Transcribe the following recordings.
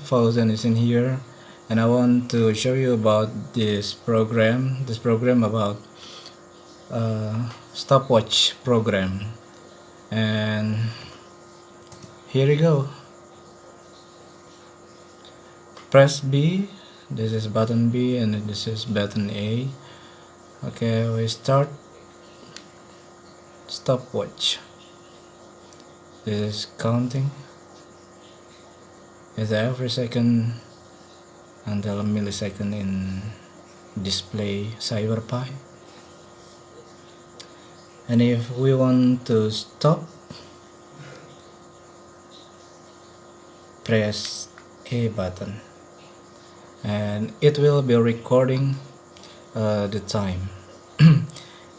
Fawzan is in here, and I want to show you about this program about stopwatch program. And here we go. Press B. This is button B and this is button A. Okay, we start stopwatch. This is counting. It's every second until a millisecond in display Cyberpi. And if we want to stop, press A button and it will be recording the time.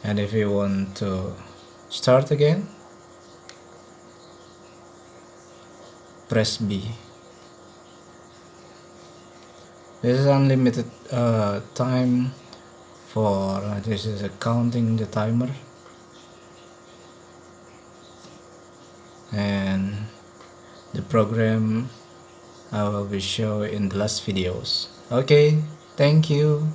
And if you want to start again, press B. This is unlimited time for this is counting the timer, and the program I will be showing in the last videos. Okay, thank you.